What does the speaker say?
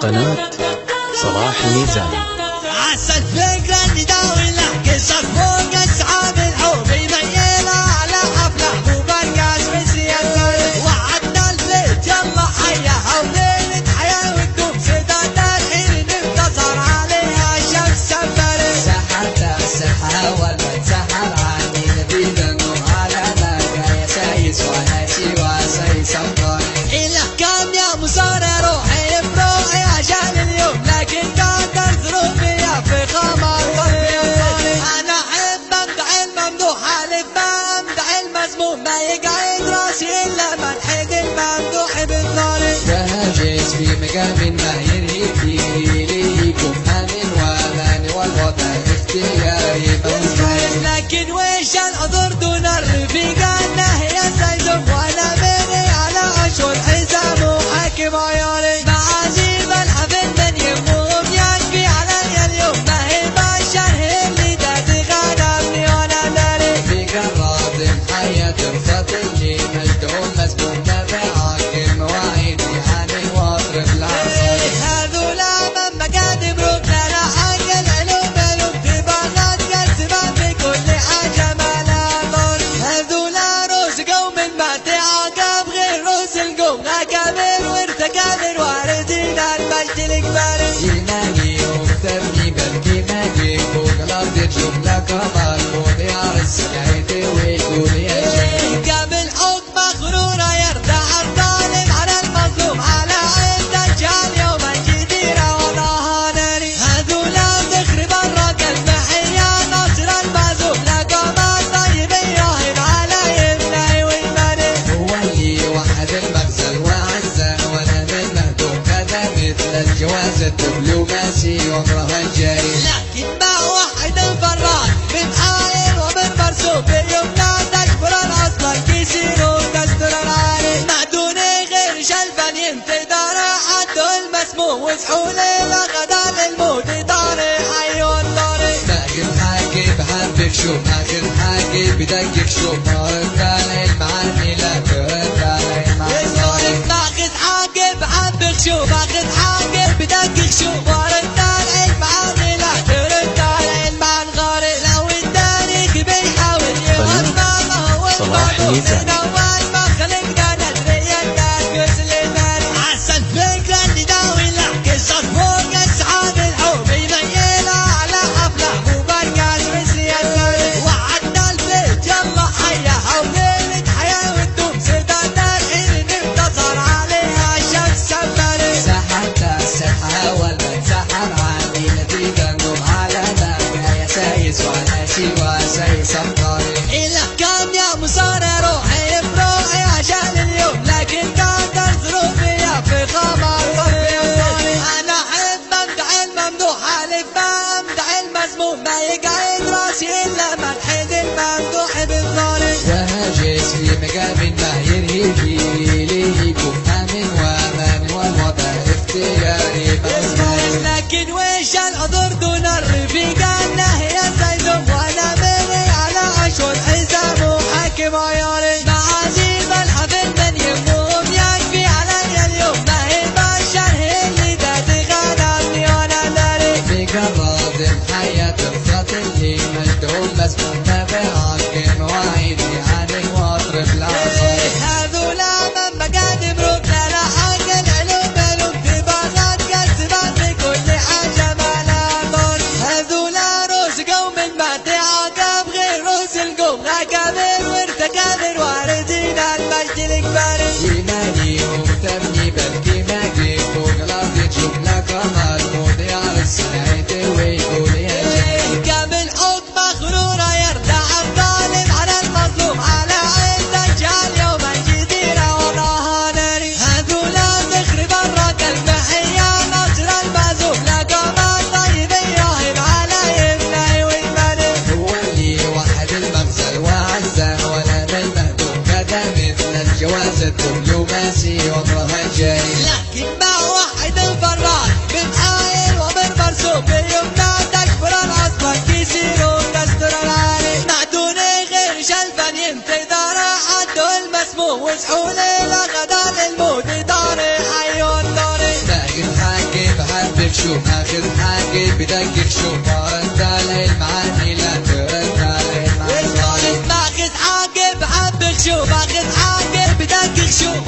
قناة صلاح ميزان. عسى الفكرة اللي داوي له قصة فوق أصحاب الحب يميلها على حفلة أبو برقاس بسياسة وعدنا البيت يلا حياها وليلة حياة وتدوم سدادة الحين انتصر عليها شمس سفر سحرتها السحرة ولا تسحر عني نبيل النور على لاقى يا سايس وانا سوى سايس أفضل إله كان يا مصارى روحي بروحي عشان اليوم لكن قدر ظروفي في خمر قلبي أنا أحب أمدح الممدوح ألف ما أمدح المذموم ما يقعد راسي إلا ملحق الممدوح بالظالم تهجس في مقام ما يرهي ليكم أمن وأمان والوضع اختياري موجود لكن ويش العذر دون الرفيق النهي يستلزم وأنا مني على أشهر حزام وحاكم عيالي معازيم الحفل من يمهم يكفي علي اليوم ما هي بشر هي اللي تتغنمني وأنا داري في قراد حياة فتنجي مجدوم مسموم نبعك المواعيد عن الوطر العصر هذولا من مكاتب ركنا حق العلوم تبغات قسمان في كل حاجة ما لها ضر هذولا روس قوم ما تعاقب غير روس القوم أكابر وارتكابر واردين المجد الكبار إيماني ومتبني بلكي ماجيك فوق الأرض جملة كمال وضيار السكايت ويقول يا شيخ قبل حكم غرورة يرتاح الظالم على المظلوم على عند الجهل يوم الجديرة وراها ناري هذولا تخرب الرق المحية ناصر المعزوم لقوم الطيب يراهن على يمنعي ويمنعي هو اللي وحد المغزل وعزه وانا من مهدوم كذا مثل الجواز الدبلوماسي عمرها الجاري لكن ما واحد فران من حائل ومن مرسوم بيومنا تكبر الأصل كيسين وتستر العالي ما دوني غير شلفان يمتدار حده المسموم وسحولي لغدا للموت طاري حي والطاري ما كنت حاكي بحبك شو ما كنت حاكي بدقك شو ما رد علي المعاني لا ترد علي المعاني ماخذ حاجب حبك شو ماخذ حاجب بدقك شو ورد على المعاني لا ترد على المعنغاري لو التاريخ بيحاول يهرب ما هو صلاح ميزان. من أول ما خلقنا ندري الناس لمن عسى الفكرة اللي داوي له قصة فوق أصحاب الحب يميلها على حفلة أبو برقاس بسياسة وعدنا البيت يلا حياها وليلة حياة وتدوم سدادة الحين انتصر عليها شمس سفر سحرتها السحرة ولا تسحر عني نبيل النور على لاقى يا سايس وانا سوى سايس أفضل إله كان يا مصارى روحي بروحي عشان اليوم لكن قدر ظروفي في خمر قلبي أنا أحب أمدح الممدوح ألف ما أمدح المذموم ما يقعد راسي إلا ملحق الممدوح بالظالم تهجس في مقام ما يرهي ليكم أمن وأمان والوضع اختياري موجود لكن ويش العذر دون الرفيق النهي يستلزم وأنا مني على أشهر حزام وحاكم عيالي معازيم الحفل من يمهم يكفي علي اليوم ما هي بشر هي اللي تتغنمني وأنا داري في قراد حياة فتنجي مجدوم مسموم نبعك المواعيد عن الوطر العصر هذولا من مكاتب ركنا حق العلوم تبغات قسمان في كل حاجة ما لها ضر هذولا روس قوم ما تعاقب غير روس القوم أكابر وارتكابر واردين المجد الكبار إيماني ومتبني بلكي ماجيك فوق الأرض جملة كمال وضيار السكايت ويقول يا شيخ قبل حكم غرورة يرتاح الظالم على المظلوم على عند الجهل يوم الجديرة وراها ناري هذولا تخرب الرق المحية ناصر المعزوم لقوم الطيب يراهن على يمنعي ويمنعي هو اللي وحد المغزل وعزه وانا من مهدوم كذا مثل الجواز الدبلوماسي عمرها الجاري لكن ما واحد فران من حائل ومن مرسوم بيومنا تكبر الأصل كيسين وتستر العالي ما دوني غير شلفان يمتدار حده مسموع وسحولي لغدا للموت داري عيون داري باقي حاجي بحبك شو اخر حاجي بدقق شو مرد علي المعاني لا ترد علي المعاني باخذ حاجة بحبك شو باخذ حاجة بدقق شو